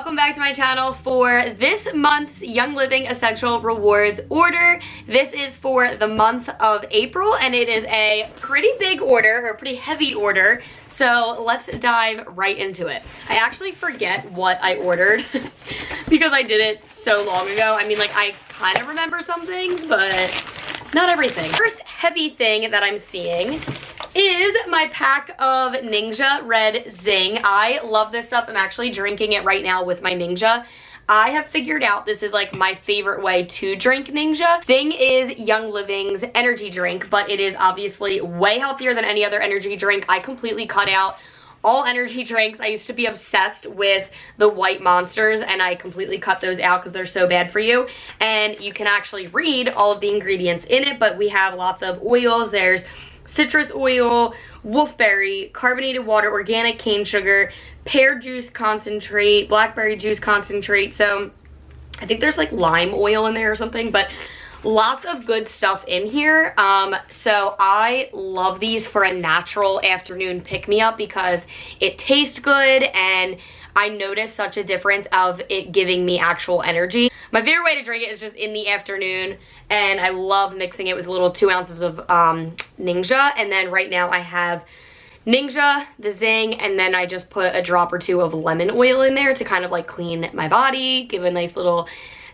welcome back to my channel for this month's Young Living Essential Rewards order. This is for the month of April, and it is a pretty big order, or a pretty heavy order. So let's dive right into it. I actually forget what I ordered because I did it so long ago. I mean, like, I kind of remember some things, but not everything. First heavy thing that I'm seeing is my pack of Ninja Red Zing. I love this stuff. I'm actually drinking it right now with my Ninja. I have figured out this is like my favorite way to drink Ninja. Zing is Young Living's energy drink, but it is obviously way healthier than any other energy drink. I completely cut out all energy drinks. I used to be obsessed with the white monsters, and I completely cut those out because they're so bad for you. And you can actually read all of the ingredients in it, but we have lots of oils. There's citrus oil, wolfberry, carbonated water, organic cane sugar, pear juice concentrate, blackberry juice concentrate. So I think there's like lime oil in there or something, but lots of good stuff in here. So I love these for a natural afternoon pick-me-up because it tastes good, and I notice such a difference of it giving me actual energy. My favorite way to drink it is just in the afternoon, and I love mixing it with little 2 ounces of Ninja. And then right now I have Ninja, the Zing, and then I just put a drop or two of lemon oil in there to kind of like clean my body, give a nice little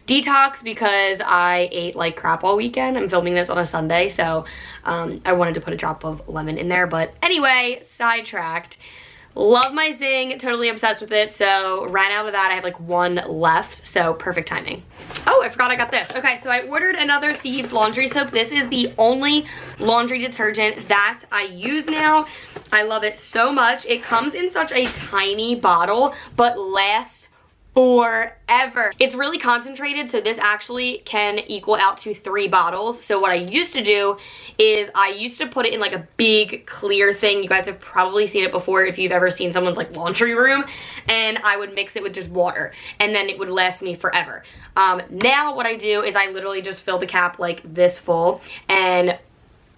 detox because I ate like crap all weekend. I'm filming this on a Sunday, so I wanted to put a drop of lemon in there. But anyway, sidetracked. Love my Zing, totally obsessed with it. So ran out of that. I have like one left, so perfect timing. Oh, I forgot I got this. Okay, so I ordered another Thieves laundry soap. This is the only laundry detergent that I use now. I love it so much. It comes in such a tiny bottle, but lasts forever. It's really concentrated, so this actually can equal out to 3 bottles. So what I used to do is I used to put it in like a big clear thing. You guys have probably seen it before if you've ever seen someone's like laundry room, and I would mix it with just water, and then it would last me forever. Now what I do is I literally just fill the cap like this full and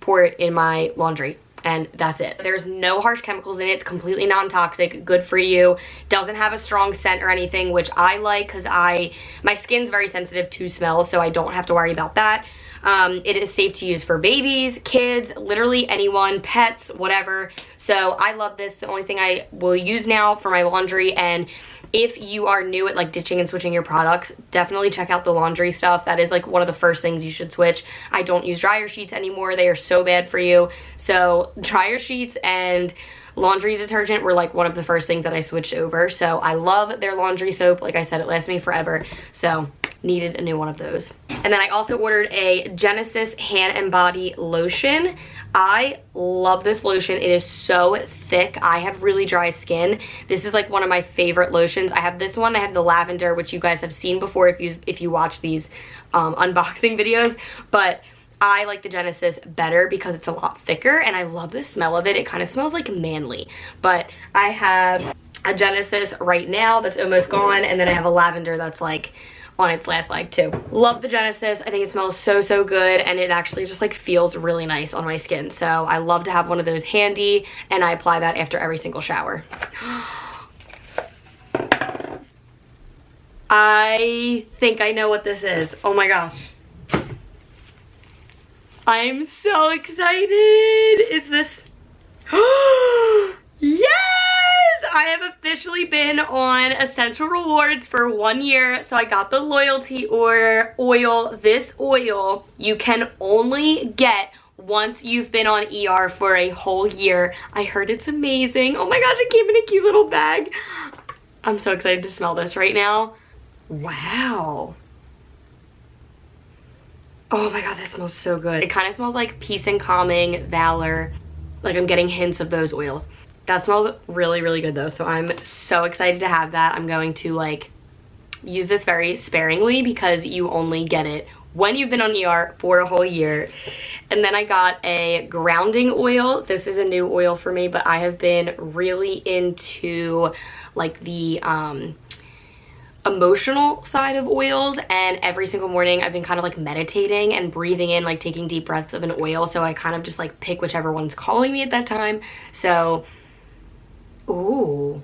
pour it in my laundry. And that's it. There's no harsh chemicals in it. It's completely non-toxic, good for you. Doesn't have a strong scent or anything, which I like because my skin's very sensitive to smells, so I don't have to worry about that. It is safe to use for babies, kids, literally anyone, pets, whatever. So I love this. The only thing I will use now for my laundry, and if you are new at like ditching and switching your products, definitely check out the laundry stuff. That is like one of the first things you should switch. I don't use dryer sheets anymore. They are so bad for you. So dryer sheets and laundry detergent were like one of the first things that I switched over. So I love their laundry soap. Like I said, it lasts me forever. So needed a new one of those. And then I also ordered a Genesis hand and body lotion. I love this lotion. It is so thick. I have really dry skin. This is like one of my favorite lotions. I have this one. I have the lavender, which you guys have seen before if you watch these unboxing videos. But I like the Genesis better because it's a lot thicker, and I love the smell of it. It kind of smells like manly. But I have a Genesis right now that's almost gone, and then I have a lavender that's like on its last leg too. Love the Genesis. I think it smells so good, and it actually just like feels really nice on my skin. So I love to have one of those handy, and I apply that after every single shower. I think I know what this is. Oh my gosh. I'm so excited. Is this... Yes! I have officially been on Essential Rewards for 1 year, so I got the loyalty oil. This oil you can only get once you've been on ER for a whole year. I heard it's amazing. Oh my gosh, it came in a cute little bag. I'm so excited to smell this right now. Wow. Oh my god, that smells so good. It kind of smells like peace and calming, valor. Like I'm getting hints of those oils. That smells really good though, so I'm so excited to have that. I'm going to like use this very sparingly because you only get it when you've been on ER for a whole year. And then I got a grounding oil. This is a new oil for me, but I have been really into like the emotional side of oils, and every single morning I've been kind of like meditating and breathing in, like taking deep breaths of an oil. So I kind of just like pick whichever one's calling me at that time. So, ooh,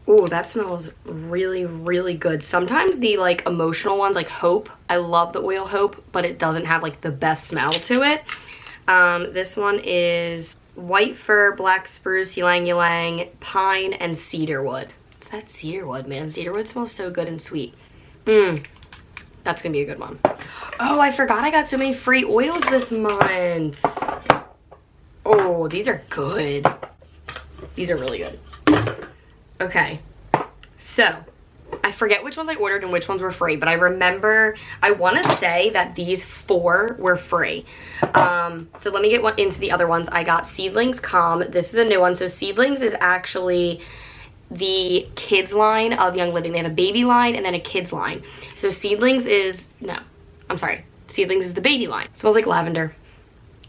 Ooh, that smells really, really good. Sometimes the like emotional ones, like Hope, I love the oil Hope, but it doesn't have like the best smell to it. This one is white fir, black spruce, ylang ylang, pine, and cedarwood. It's that cedarwood, man. Cedarwood smells so good and sweet. That's gonna be a good one. Oh, I forgot I got so many free oils this month. Oh, these are good. These are really good. Okay, so I forget which ones I ordered and which ones were free, but I remember, I want to say that these 4 were free. So let me get into the other ones. I got Seedlings Calm. This is a new one. So Seedlings is actually the kids line of Young Living. They have a baby line and then a kids line. So Seedlings is, no, I'm sorry. Seedlings is the baby line. It smells like lavender.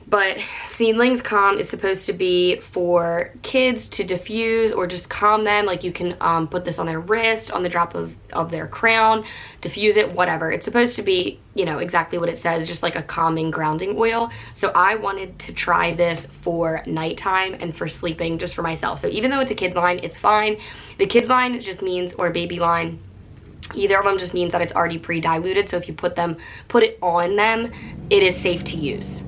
But Seedlings Calm is supposed to be for kids to diffuse or just calm them. Like you can put this on their wrist, on the drop of their crown, diffuse it, whatever. It's supposed to be, you know, exactly what it says, just like a calming, grounding oil. So I wanted to try this for nighttime and for sleeping, just for myself. So even though it's a kids line, it's fine. The kids line just means, or baby line, either of them just means that it's already pre-diluted. So if you put it on them, it is safe to use.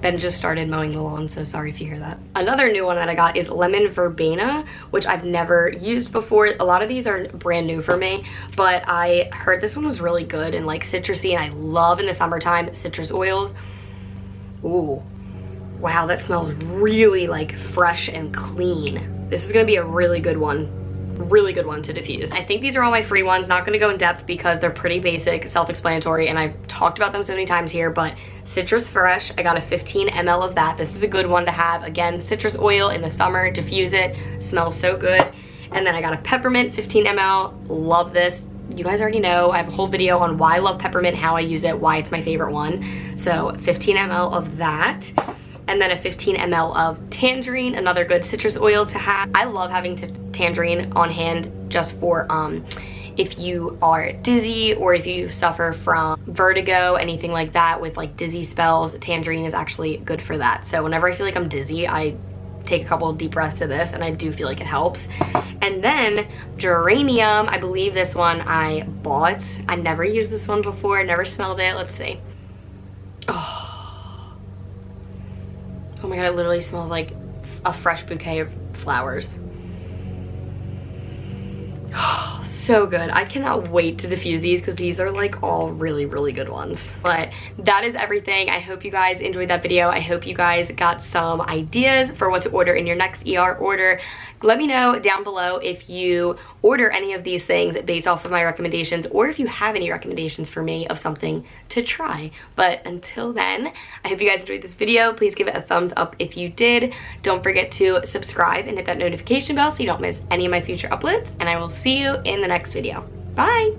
Ben just started mowing the lawn, so sorry if you hear that. Another new one that I got is Lemon Verbena, which I've never used before. A lot of these are brand new for me, but I heard this one was really good and like citrusy, and I love in the summertime citrus oils. Ooh, wow, that smells really like fresh and clean. This is gonna be a really good one. Really good one to diffuse. I think these are all my free ones. Not going to go in depth because they're pretty basic, self-explanatory, and I've talked about them so many times here, but Citrus Fresh, I got a 15 ml of that. This is a good one to have. Again, citrus oil in the summer, diffuse it, smells so good. And then I got a peppermint 15 ml. Love this. You guys already know I have a whole video on why I love peppermint, how I use it, why it's my favorite one. So 15 ml of that. And then a 15 ml of tangerine, another good citrus oil to have. I love having tangerine on hand just for if you are dizzy or if you suffer from vertigo, anything like that with like dizzy spells. Tangerine is actually good for that. So whenever I feel like I'm dizzy, I take a couple of deep breaths of this and I do feel like it helps. And then geranium, I believe this one I bought. I never used this one before, never smelled it. Let's see. Oh my god, it literally smells like a fresh bouquet of flowers. So good. I cannot wait to diffuse these because these are like all really, really good ones. But that is everything. I hope you guys enjoyed that video. I hope you guys got some ideas for what to order in your next ER order. Let me know down below if you order any of these things based off of my recommendations, or if you have any recommendations for me of something to try. But until then, I hope you guys enjoyed this video. Please give it a thumbs up if you did. Don't forget to subscribe and hit that notification bell so you don't miss any of my future uploads. And I will see you in the next video. Bye!